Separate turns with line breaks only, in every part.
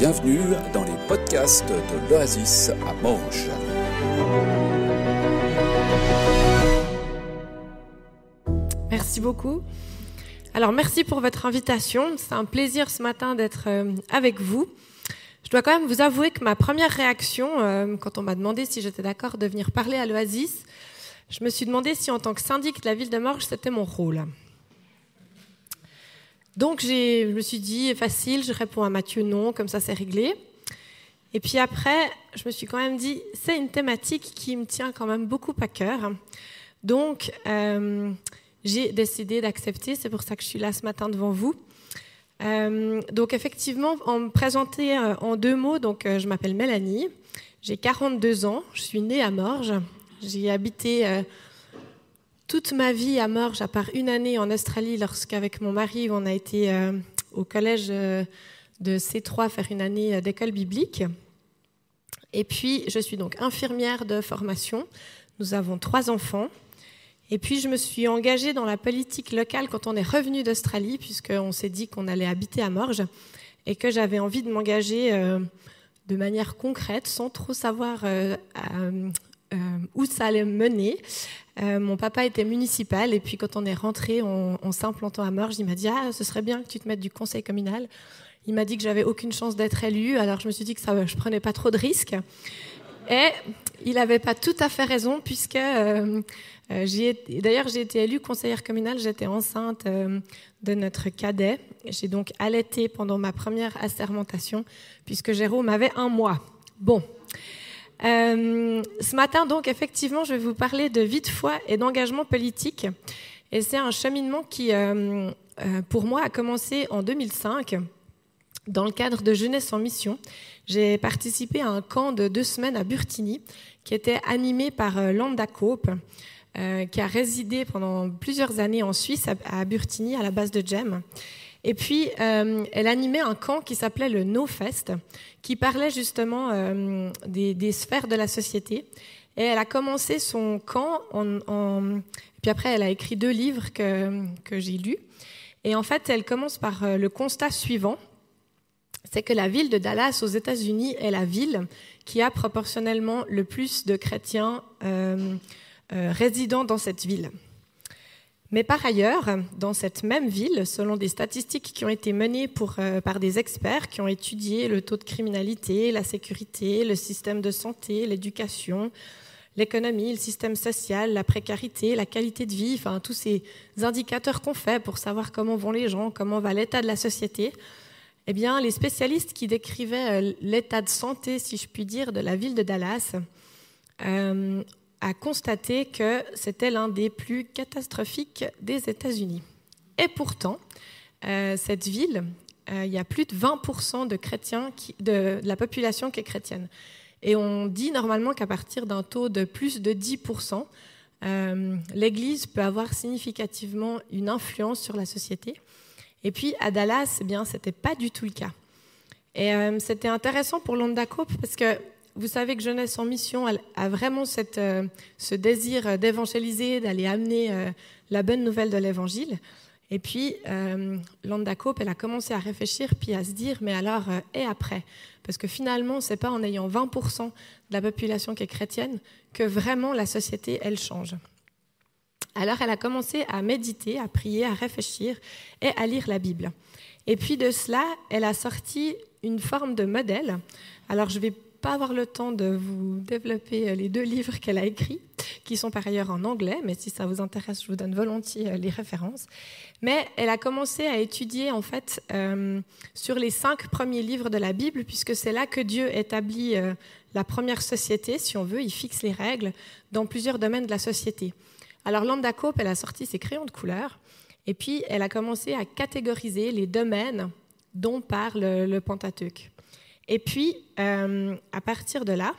bienvenue dans les podcasts de l'Oasis à Morges.
Merci beaucoup. Alors, merci pour votre invitation. C'est un plaisir ce matin d'être avec vous. Je dois quand même vous avouer que ma première réaction, quand on m'a demandé si j'étais d'accord de venir parler à l'Oasis, je me suis demandé si en tant que syndic de la ville de Morges, c'était mon rôle. Donc, je me suis dit, facile, je réponds à Mathieu non, comme ça c'est réglé. Et puis après, je me suis quand même dit, c'est une thématique qui me tient quand même beaucoup à cœur. Donc, j'ai décidé d'accepter, c'est pour ça que je suis là ce matin devant vous. Donc effectivement, en me présenter en 2 mots, donc je m'appelle Mélanie, j'ai 42 ans, je suis née à Morges, j'ai habité toute ma vie à Morges, à part une année en Australie, lorsqu'avec mon mari, on a été au collège de C3 faire une année d'école biblique. Et puis, je suis donc infirmière de formation, nous avons 3 enfants. Et puis, je me suis engagée dans la politique locale quand on est revenu d'Australie, puisqu'on s'est dit qu'on allait habiter à Morges et que j'avais envie de m'engager de manière concrète, sans trop savoir où ça allait me mener. Mon papa était municipal et puis quand on est rentré en s'implantant à Morges, il m'a dit « Ah, ce serait bien que tu te mettes du conseil communal ». Il m'a dit que j'avais aucune chance d'être élue, alors je me suis dit que je prenais pas trop de risques. Et il n'avait pas tout à fait raison, puisque j'ai été élue conseillère communale, j'étais enceinte de notre cadet. J'ai donc allaité pendant ma première assermentation, puisque Jérôme avait 1 mois. Bon. Ce matin, donc, effectivement, je vais vous parler de vie de foi et d'engagement politique. Et c'est un cheminement qui, pour moi, a commencé en 2005, dans le cadre de Jeunesse en Mission. J'ai participé à un camp de 2 semaines à Burtigny, qui était animé par Landa Cope, qui a résidé pendant plusieurs années en Suisse, à Burtigny, à la base de GEM. Et puis, elle animait un camp qui s'appelait le No Fest, qui parlait justement des sphères de la société. Et elle a commencé son camp, puis après, elle a écrit 2 livres que j'ai lus. Et en fait, elle commence par le constat suivant, c'est que la ville de Dallas aux États-Unis est la ville qui a proportionnellement le plus de chrétiens résidant dans cette ville. Mais par ailleurs, dans cette même ville, selon des statistiques qui ont été menées par des experts qui ont étudié le taux de criminalité, la sécurité, le système de santé, l'éducation, l'économie, le système social, la précarité, la qualité de vie, enfin tous ces indicateurs qu'on fait pour savoir comment vont les gens, comment va l'état de la société, eh bien, les spécialistes qui décrivaient l'état de santé, si je puis dire, de la ville de Dallas, a constaté que c'était l'un des plus catastrophiques des États-Unis. Et pourtant, cette ville, il y a plus de 20% de chrétiens, de la population qui est chrétienne. Et on dit normalement qu'à partir d'un taux de plus de 10%, l'Église peut avoir significativement une influence sur la société. Et puis, à Dallas, eh bien, ce n'était pas du tout le cas. Et c'était intéressant pour Landa Cope parce que vous savez que Jeunesse en Mission a vraiment ce désir d'évangéliser, d'aller amener la bonne nouvelle de l'Évangile. Et puis, Landa Cope, elle a commencé à réfléchir puis à se dire, mais alors, et après ? Parce que finalement, ce n'est pas en ayant 20% de la population qui est chrétienne que vraiment la société, elle change. Alors, elle a commencé à méditer, à prier, à réfléchir et à lire la Bible. Et puis de cela, elle a sorti une forme de modèle. Alors, je ne vais pas avoir le temps de vous développer les 2 livres qu'elle a écrits, qui sont par ailleurs en anglais, mais si ça vous intéresse, je vous donne volontiers les références. Mais elle a commencé à étudier, en fait, sur les 5 premiers livres de la Bible, puisque c'est là que Dieu établit la première société, si on veut, il fixe les règles dans plusieurs domaines de la société. Alors, Landa Cope, elle a sorti ses crayons de couleur et puis elle a commencé à catégoriser les domaines dont parle le Pentateuque. Et puis, à partir de là,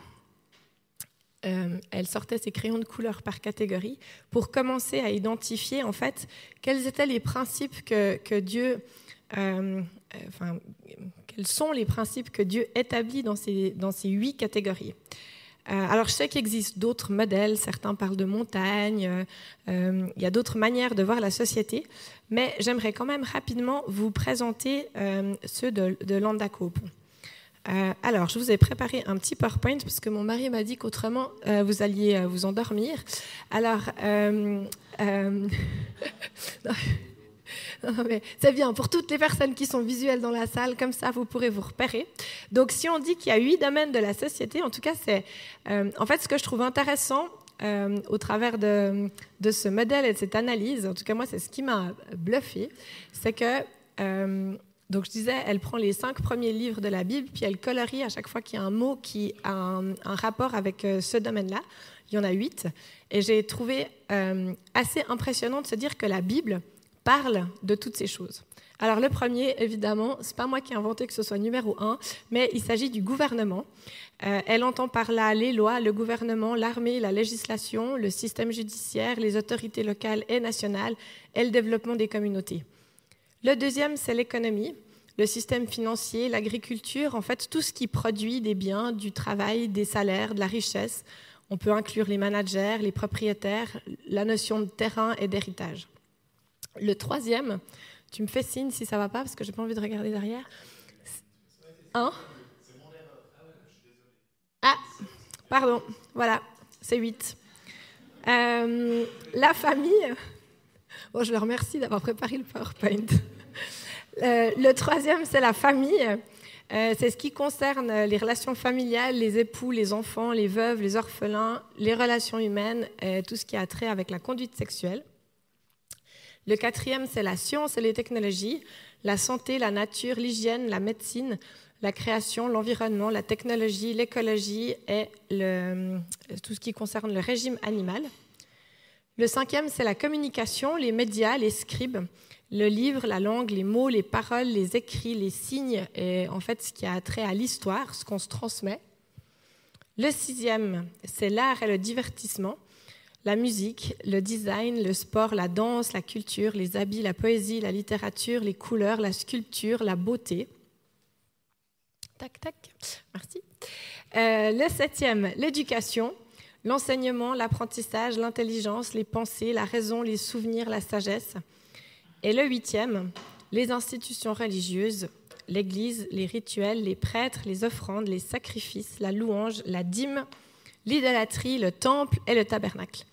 elle sortait ses crayons de couleur par catégorie pour commencer à identifier, en fait, quels étaient les principes que Dieu... quels sont les principes que Dieu établit dans ces 8 catégories. Alors, je sais qu'il existe d'autres modèles, certains parlent de montagne, il y a d'autres manières de voir la société, mais j'aimerais quand même rapidement vous présenter ceux de Landa Cope. Alors, je vous ai préparé un petit PowerPoint parce que mon mari m'a dit qu'autrement, vous alliez vous endormir. Alors, non, mais c'est bien, pour toutes les personnes qui sont visuelles dans la salle, comme ça, vous pourrez vous repérer. Donc, si on dit qu'il y a 8 domaines de la société, en tout cas, c'est en fait ce que je trouve intéressant au travers de ce modèle et de cette analyse, en tout cas, moi, c'est ce qui m'a bluffé, c'est que... donc je disais, elle prend les 5 premiers livres de la Bible, puis elle colorie à chaque fois qu'il y a un mot qui a un rapport avec ce domaine-là. Il y en a 8. Et j'ai trouvé assez impressionnant de se dire que la Bible parle de toutes ces choses. Alors le premier, évidemment, ce n'est pas moi qui ai inventé que ce soit numéro 1, mais il s'agit du gouvernement. Elle entend par là les lois, le gouvernement, l'armée, la législation, le système judiciaire, les autorités locales et nationales et le développement des communautés. Le deuxième, c'est l'économie, le système financier, l'agriculture, en fait, tout ce qui produit des biens, du travail, des salaires, de la richesse. On peut inclure les managers, les propriétaires, la notion de terrain et d'héritage. Le troisième, tu me fais signe si ça ne va pas, parce que je n'ai pas envie de regarder derrière. Hein ? Ah, pardon, voilà, c'est 8. La famille... Bon, je le remercie d'avoir préparé le PowerPoint. Le troisième, c'est la famille. C'est ce qui concerne les relations familiales, les époux, les enfants, les veuves, les orphelins, les relations humaines, et tout ce qui a trait avec la conduite sexuelle. Le quatrième, c'est la science et les technologies, la santé, la nature, l'hygiène, la médecine, la création, l'environnement, la technologie, l'écologie et tout ce qui concerne le régime animal. Le cinquième, c'est la communication, les médias, les scribes, le livre, la langue, les mots, les paroles, les écrits, les signes, et en fait ce qui a trait à l'histoire, ce qu'on se transmet. Le sixième, c'est l'art et le divertissement, la musique, le design, le sport, la danse, la culture, les habits, la poésie, la littérature, les couleurs, la sculpture, la beauté. Tac, tac, merci. Le septième, l'éducation. L'enseignement, l'apprentissage, l'intelligence, les pensées, la raison, les souvenirs, la sagesse. Et le huitième, les institutions religieuses, l'Église, les rituels, les prêtres, les offrandes, les sacrifices, la louange, la dîme, l'idolâtrie, le temple et le tabernacle.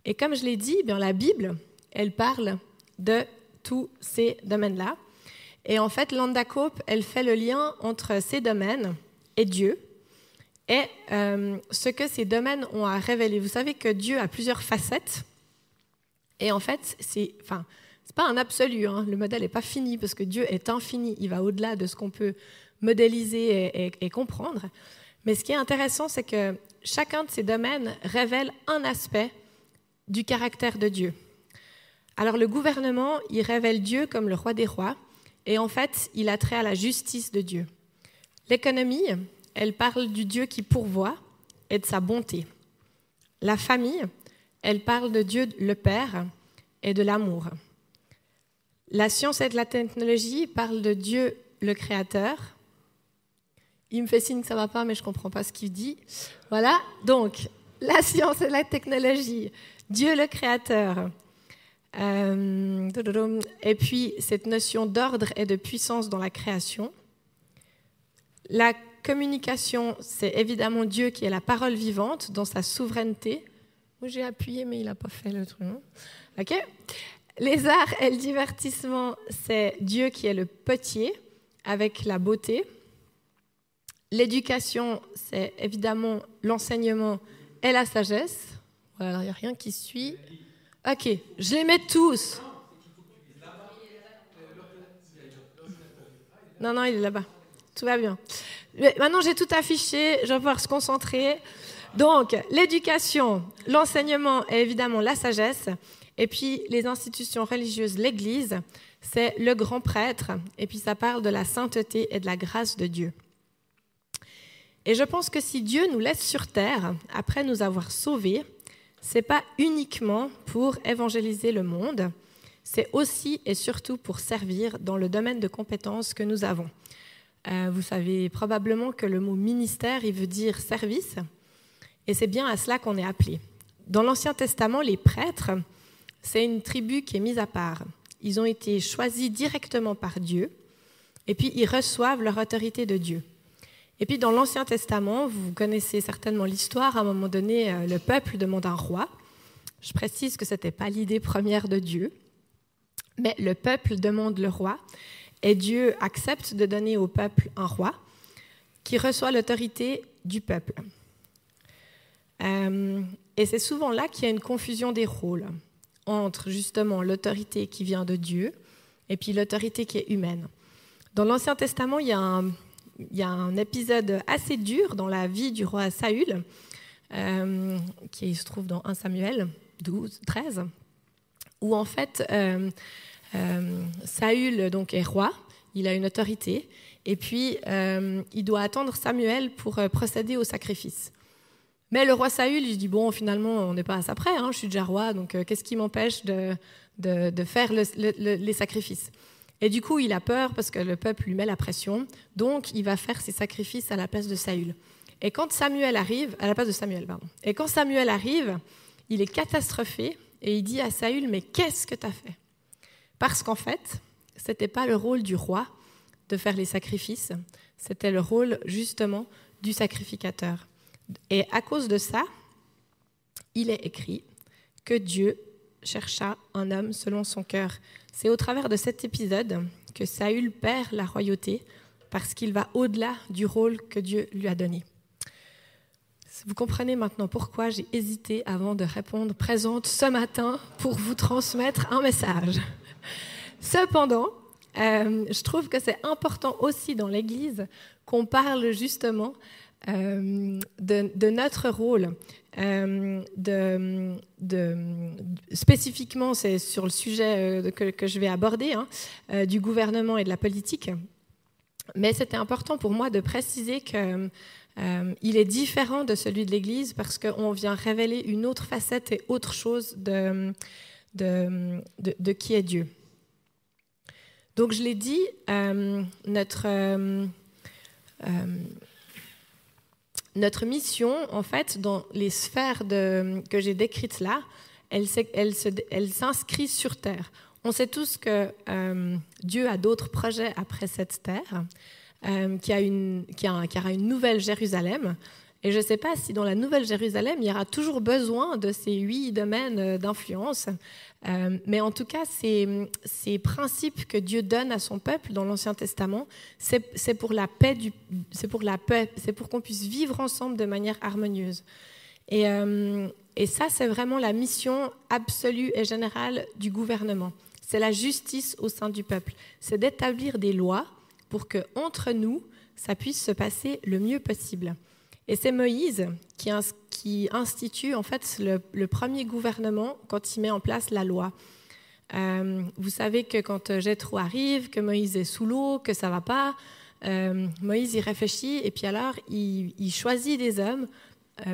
Et comme je l'ai dit, bien, la Bible, elle parle de tous ces domaines-là. Et en fait, Landacope, elle fait le lien entre ces domaines et Dieu. Et ce que ces domaines ont à révéler. Vous savez que Dieu a plusieurs facettes. Et en fait, c'est pas un absolu. Hein. Le modèle n'est pas fini parce que Dieu est infini. Il va au-delà de ce qu'on peut modéliser et comprendre. Mais ce qui est intéressant, c'est que chacun de ces domaines révèle un aspect du caractère de Dieu. Alors le gouvernement, il révèle Dieu comme le roi des rois. Et en fait, il a trait à la justice de Dieu. L'économie, elle parle du Dieu qui pourvoit et de sa bonté. La famille, elle parle de Dieu le Père et de l'amour. La science et de la technologie parlent de Dieu le Créateur. Il me fait signe que ça ne va pas, mais je ne comprends pas ce qu'il dit. Voilà, donc, la science et la technologie, Dieu le Créateur. Et puis, cette notion d'ordre et de puissance dans la création. La communication, c'est évidemment Dieu qui est la parole vivante dans sa souveraineté. Moi, j'ai appuyé, mais il n'a pas fait le truc. OK. Les arts et le divertissement, c'est Dieu qui est le potier avec la beauté. L'éducation, c'est évidemment l'enseignement et la sagesse. Voilà, il n'y a rien qui suit. OK, je les mets tous. Non, il est là-bas. Tout va bien. Mais maintenant, j'ai tout affiché, je vais pouvoir se concentrer. Donc, l'éducation, l'enseignement et évidemment la sagesse. Et puis, les institutions religieuses, l'Église, c'est le grand prêtre. Et puis, ça parle de la sainteté et de la grâce de Dieu. Et je pense que si Dieu nous laisse sur terre, après nous avoir sauvés, ce n'est pas uniquement pour évangéliser le monde, c'est aussi et surtout pour servir dans le domaine de compétences que nous avons. Vous savez probablement que le mot ministère, il veut dire service, et c'est bien à cela qu'on est appelé. Dans l'Ancien Testament, les prêtres, c'est une tribu qui est mise à part. Ils ont été choisis directement par Dieu, et puis ils reçoivent leur autorité de Dieu. Et puis dans l'Ancien Testament, vous connaissez certainement l'histoire, à un moment donné, le peuple demande un roi. Je précise que ce n'était pas l'idée première de Dieu, mais le peuple demande le roi, et Dieu accepte de donner au peuple un roi qui reçoit l'autorité du peuple. Et c'est souvent là qu'il y a une confusion des rôles entre justement l'autorité qui vient de Dieu et puis l'autorité qui est humaine. Dans l'Ancien Testament, il y a un épisode assez dur dans la vie du roi Saül, qui se trouve dans 1 Samuel 13, où en fait Saül donc, est roi, il a une autorité, et puis il doit attendre Samuel pour procéder au sacrifice. Mais le roi Saül, il dit, bon, finalement, on n'est pas à ça près, je suis déjà roi, donc qu'est-ce qui m'empêche de faire les sacrifices ? Et du coup, il a peur parce que le peuple lui met la pression, donc il va faire ses sacrifices à la place de Saül. Et quand Samuel arrive, et quand Samuel arrive, il est catastrophé et il dit à Saül, mais qu'est-ce que tu as fait ? Parce qu'en fait, ce n'était pas le rôle du roi de faire les sacrifices, c'était le rôle justement du sacrificateur. Et à cause de ça, il est écrit que Dieu chercha un homme selon son cœur. C'est au travers de cet épisode que Saül perd la royauté parce qu'il va au-delà du rôle que Dieu lui a donné. Vous comprenez maintenant pourquoi j'ai hésité avant de répondre présente ce matin pour vous transmettre un message. Cependant, je trouve que c'est important aussi dans l'Église qu'on parle justement de notre rôle. Spécifiquement, c'est sur le sujet que je vais aborder, du gouvernement et de la politique. Mais c'était important pour moi de préciser qu'il est différent de celui de l'Église parce qu'on vient révéler une autre facette et autre chose de qui est Dieu. Donc je l'ai dit, notre mission, en fait, dans les sphères que j'ai décrites là, elle s'inscrit sur terre. On sait tous que Dieu a d'autres projets après cette terre, qu'il y aura une nouvelle Jérusalem. Et je ne sais pas si dans la nouvelle Jérusalem, il y aura toujours besoin de ces 8 domaines d'influence. Mais en tout cas, ces principes que Dieu donne à son peuple dans l'Ancien Testament, c'est pour la paix, c'est pour qu'on puisse vivre ensemble de manière harmonieuse. Et ça, c'est vraiment la mission absolue et générale du gouvernement. C'est la justice au sein du peuple. C'est d'établir des lois pour qu'entre nous, ça puisse se passer le mieux possible. Et c'est Moïse qui institue en fait le premier gouvernement quand il met en place la loi. Vous savez que quand Jéthro arrive, que Moïse est sous l'eau, que ça ne va pas, Moïse y réfléchit et puis alors il choisit des hommes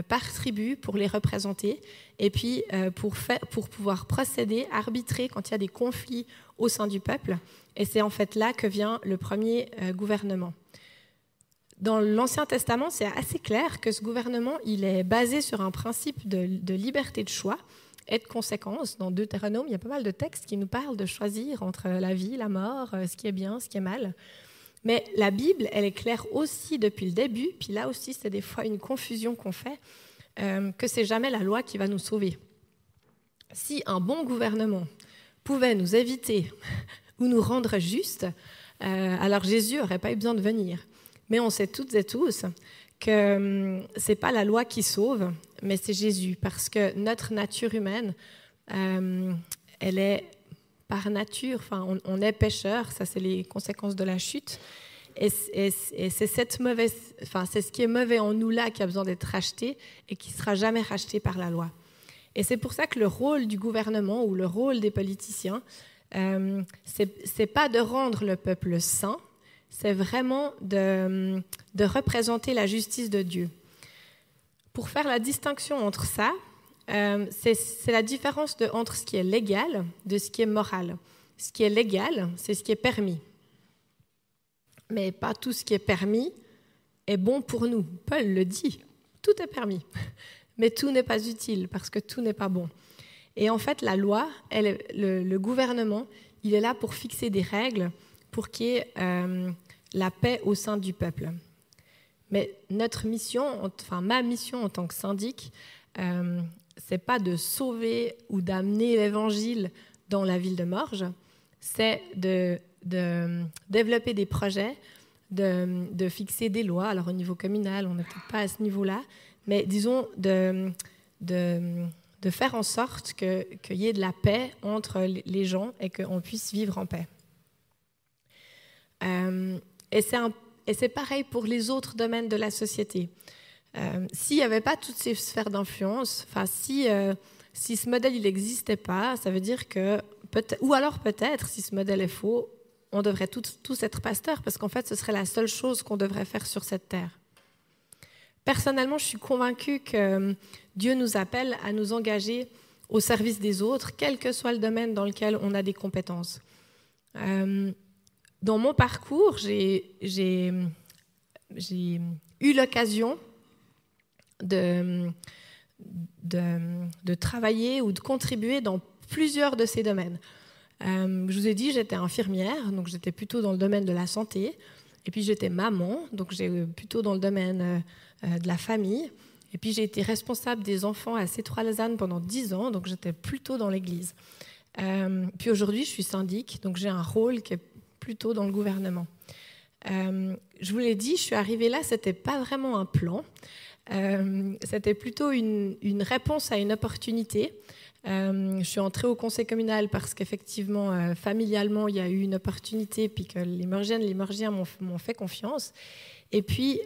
par tribu pour les représenter et puis pour pouvoir procéder, arbitrer quand il y a des conflits au sein du peuple. Et c'est en fait là que vient le premier gouvernement. Dans l'Ancien Testament, c'est assez clair que ce gouvernement, il est basé sur un principe de liberté de choix et de conséquence. Dans Deutéronome, il y a pas mal de textes qui nous parlent de choisir entre la vie, la mort, ce qui est bien, ce qui est mal. Mais la Bible, elle est claire aussi depuis le début, puis là aussi, c'est des fois une confusion qu'on fait, que c'est jamais la loi qui va nous sauver. Si un bon gouvernement pouvait nous éviter ou nous rendre justes, alors Jésus n'aurait pas eu besoin de venir. Mais on sait toutes et tous que ce n'est pas la loi qui sauve, mais c'est Jésus. Parce que notre nature humaine, elle est par nature, on est pécheur, ça c'est les conséquences de la chute. Et c'est ce qui est mauvais en nous là qui a besoin d'être racheté et qui ne sera jamais racheté par la loi. Et c'est pour ça que le rôle du gouvernement ou le rôle des politiciens, c'est pas de rendre le peuple saint, c'est vraiment de représenter la justice de Dieu. Pour faire la distinction entre ça, c'est la différence entre ce qui est légal de ce qui est moral. Ce qui est légal, c'est ce qui est permis. Mais pas tout ce qui est permis est bon pour nous. Paul le dit, tout est permis. Mais tout n'est pas utile parce que tout n'est pas bon. Et en fait, la loi, le gouvernement, il est là pour fixer des règles pour qu'il y ait la paix au sein du peuple. Mais notre mission, enfin ma mission en tant que syndic, c'est pas de sauver ou d'amener l'évangile dans la ville de Morges, c'est de développer des projets, de fixer des lois. Alors au niveau communal, on n'est peut-être pas à ce niveau-là, mais disons de faire en sorte qu'il y ait de la paix entre les gens et qu'on puisse vivre en paix. Et c'est pareil pour les autres domaines de la société. S'il n'y avait pas toutes ces sphères d'influence, si ce modèle n'existait pas, ça veut dire que, ou alors peut-être, si ce modèle est faux, on devrait tous être pasteurs, parce qu'en fait, ce serait la seule chose qu'on devrait faire sur cette terre. Personnellement, je suis convaincue que Dieu nous appelle à nous engager au service des autres, quel que soit le domaine dans lequel on a des compétences. Dans mon parcours, j'ai eu l'occasion de travailler ou de contribuer dans plusieurs de ces domaines. Je vous ai dit, j'étais infirmière, donc j'étais plutôt dans le domaine de la santé. Et puis j'étais maman, donc j'ai plutôt dans le domaine de la famille. Et puis j'ai été responsable des enfants à C3-Lausanne pendant 10 ans, donc j'étais plutôt dans l'église. Puis aujourd'hui, je suis syndic, donc j'ai un rôle qui est plutôt dans le gouvernement. Je vous l'ai dit, je suis arrivée là, c'était pas vraiment un plan. C'était plutôt une réponse à une opportunité. Je suis entrée au conseil communal parce qu'effectivement, familialement, il y a eu une opportunité, puis que les Morgiens m'ont fait confiance. Et puis,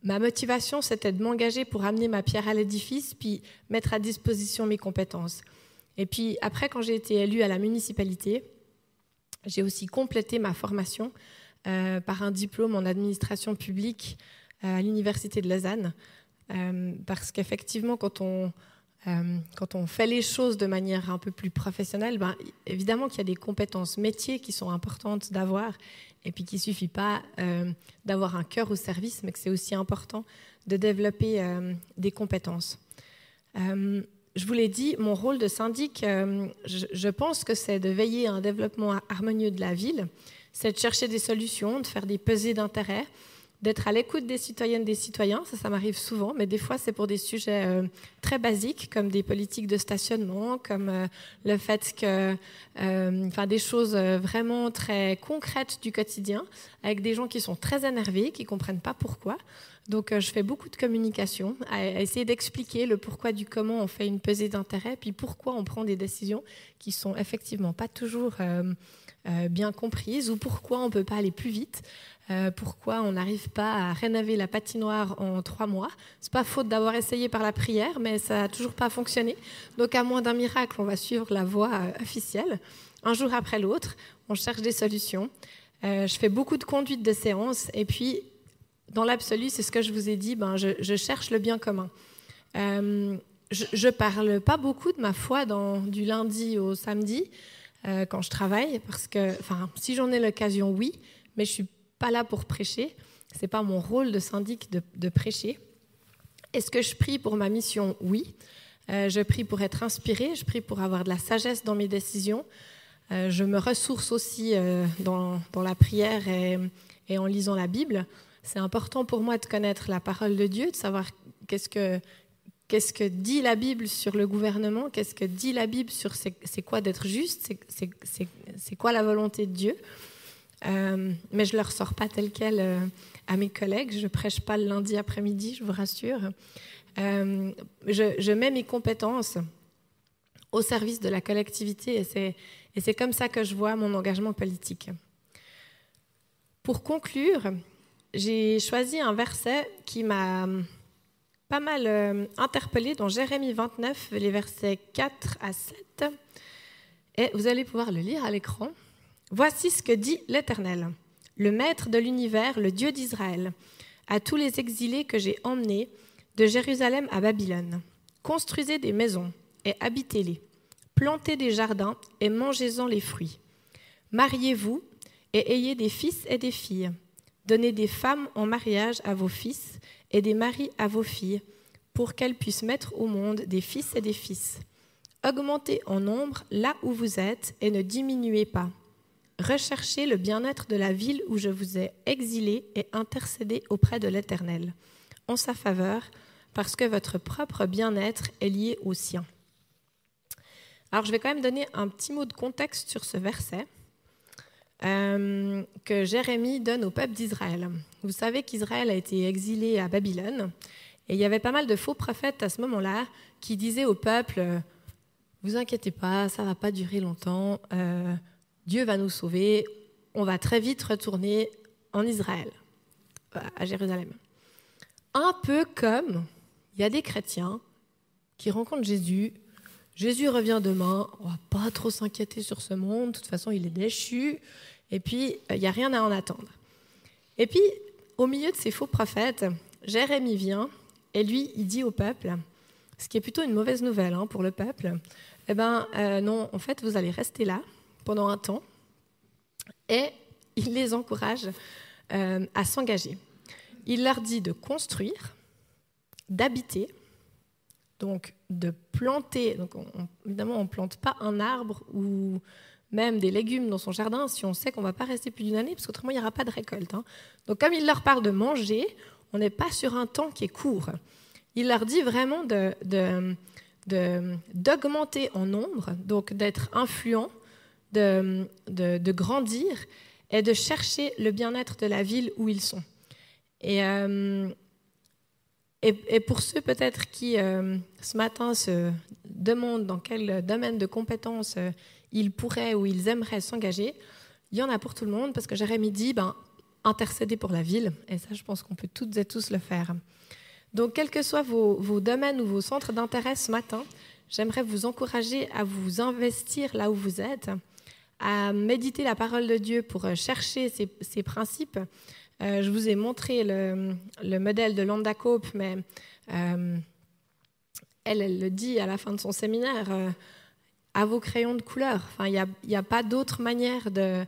ma motivation, c'était de m'engager pour amener ma pierre à l'édifice, puis mettre à disposition mes compétences. Et puis, après, quand j'ai été élue à la municipalité, j'ai aussi complété ma formation par un diplôme en administration publique à l'université de Lausanne, parce qu'effectivement, quand on fait les choses de manière un peu plus professionnelle, évidemment qu'il y a des compétences métiers qui sont importantes d'avoir, et puis qu'il ne suffit pas d'avoir un cœur au service, mais que c'est aussi important de développer des compétences. Je vous l'ai dit, mon rôle de syndic, je pense que c'est de veiller à un développement harmonieux de la ville, c'est de chercher des solutions, de faire des pesées d'intérêt, d'être à l'écoute des citoyennes et des citoyens, ça m'arrive souvent, mais des fois c'est pour des sujets très basiques, comme des politiques de stationnement, comme le fait que, des choses vraiment très concrètes du quotidien, avec des gens qui sont très énervés, qui ne comprennent pas pourquoi. Donc je fais beaucoup de communication, à essayer d'expliquer le pourquoi du comment on fait une pesée d'intérêt, puis pourquoi on prend des décisions qui ne sont effectivement pas toujours bien comprises, ou pourquoi on ne peut pas aller plus vite. Pourquoi on n'arrive pas à rénover la patinoire en 3 mois. C'est pas faute d'avoir essayé par la prière, mais ça n'a toujours pas fonctionné. Donc à moins d'un miracle, on va suivre la voie officielle. Un jour après l'autre, on cherche des solutions. Je fais beaucoup de conduite de séance, et puis dans l'absolu, c'est ce que je vous ai dit, je cherche le bien commun. Je parle pas beaucoup de ma foi du lundi au samedi quand je travaille, parce que, si j'en ai l'occasion, oui, mais je suis pas là pour prêcher, c'est pas mon rôle de syndic de prêcher. Est-ce que je prie pour ma mission? Oui. Je prie pour être inspirée, je prie pour avoir de la sagesse dans mes décisions. Je me ressource aussi dans la prière et en lisant la Bible. C'est important pour moi de connaître la parole de Dieu, de savoir qu'est-ce que dit la Bible sur le gouvernement, qu'est-ce que dit la Bible sur c'est quoi d'être juste, c'est quoi la volonté de Dieu. Mais je ne le ressors pas tel quel à mes collègues. Je ne prêche pas le lundi après-midi, je vous rassure. Je mets mes compétences au service de la collectivité, et c'est comme ça que je vois mon engagement politique. Pour conclure, j'ai choisi un verset qui m'a pas mal interpellée dans Jérémie 29, les versets 4 à 7. Et vous allez pouvoir le lire à l'écran. Voici ce que dit l'Éternel, le Maître de l'univers, le Dieu d'Israël, à tous les exilés que j'ai emmenés de Jérusalem à Babylone. Construisez des maisons et habitez-les. Plantez des jardins et mangez-en les fruits. Mariez-vous et ayez des fils et des filles. Donnez des femmes en mariage à vos fils et des maris à vos filles, pour qu'elles puissent mettre au monde des fils et des fils. Augmentez en nombre là où vous êtes et ne diminuez pas. recherchez le bien-être de la ville où je vous ai exilé et intercédez auprès de l'Éternel en sa faveur, parce que votre propre bien-être est lié au sien. Alors, je vais quand même donner un petit mot de contexte sur ce verset que Jérémie donne au peuple d'Israël. Vous savez qu'Israël a été exilé à Babylone, et il y avait pas mal de faux prophètes à ce moment-là qui disaient au peuple « Vous inquiétez pas, ça ne va pas durer longtemps, Dieu va nous sauver, on va très vite retourner en Israël, à Jérusalem. » Un peu comme il y a des chrétiens qui rencontrent Jésus. Jésus revient demain, on ne va pas trop s'inquiéter sur ce monde, de toute façon il est déchu, et puis il n'y a rien à en attendre. Et puis, au milieu de ces faux prophètes, Jérémie vient, et lui, il dit au peuple, ce qui est plutôt une mauvaise nouvelle pour le peuple, non, en fait, vous allez rester là pendant un temps, et il les encourage à s'engager. Il leur dit de construire, d'habiter, donc de planter. Donc évidemment, on ne plante pas un arbre ou même des légumes dans son jardin si on sait qu'on ne va pas rester plus d'une année, parce qu'autrement, il n'y aura pas de récolte. Donc comme il leur parle de manger, on n'est pas sur un temps qui est court. Il leur dit vraiment d'augmenter en nombre, donc d'être influent, de grandir et de chercher le bien-être de la ville où ils sont. Et pour ceux peut-être qui, ce matin, se demandent dans quel domaine de compétences ils pourraient ou ils aimeraient s'engager, il y en a pour tout le monde, parce que Jérémie dit intercéder pour la ville, et ça, je pense qu'on peut toutes et tous le faire. Donc, quels que soient vos domaines ou vos centres d'intérêt ce matin, j'aimerais vous encourager à vous investir là où vous êtes, à méditer la parole de Dieu pour chercher ces principes. Je vous ai montré le modèle de Landa Cope, mais elle le dit à la fin de son séminaire, à vos crayons de couleur. Enfin, il n'y a pas d'autre manière de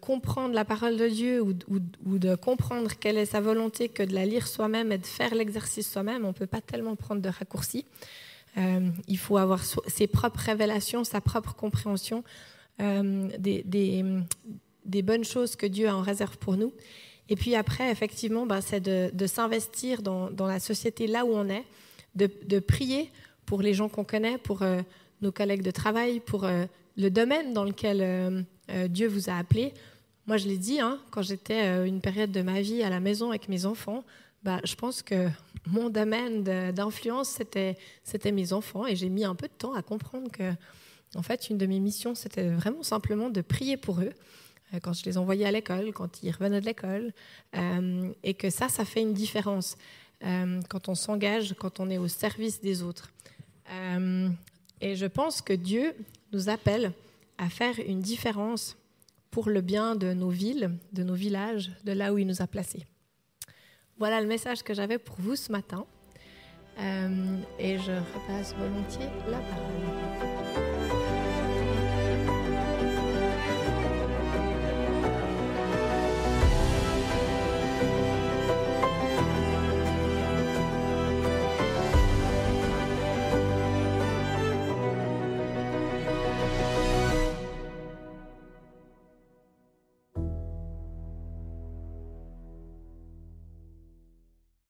comprendre la parole de Dieu ou de comprendre quelle est sa volonté que de la lire soi-même et de faire l'exercice soi-même. On ne peut pas tellement prendre de raccourcis. Il faut avoir ses propres révélations, sa propre compréhension des bonnes choses que Dieu en réserve pour nous. Et puis après, effectivement, c'est de s'investir dans la société là où on est, de prier pour les gens qu'on connaît, pour nos collègues de travail, pour le domaine dans lequel Dieu vous a appelé. Moi, je l'ai dit, quand j'étais une période de ma vie à la maison avec mes enfants, je pense que mon domaine d'influence, c'était mes enfants, et j'ai mis un peu de temps à comprendre que, en fait, une de mes missions, c'était vraiment simplement de prier pour eux, quand je les envoyais à l'école, quand ils revenaient de l'école, et que ça fait une différence quand on s'engage, quand on est au service des autres. Et je pense que Dieu nous appelle à faire une différence pour le bien de nos villes, de nos villages, de là où il nous a placés. Voilà le message que j'avais pour vous ce matin, et je repasse volontiers la parole.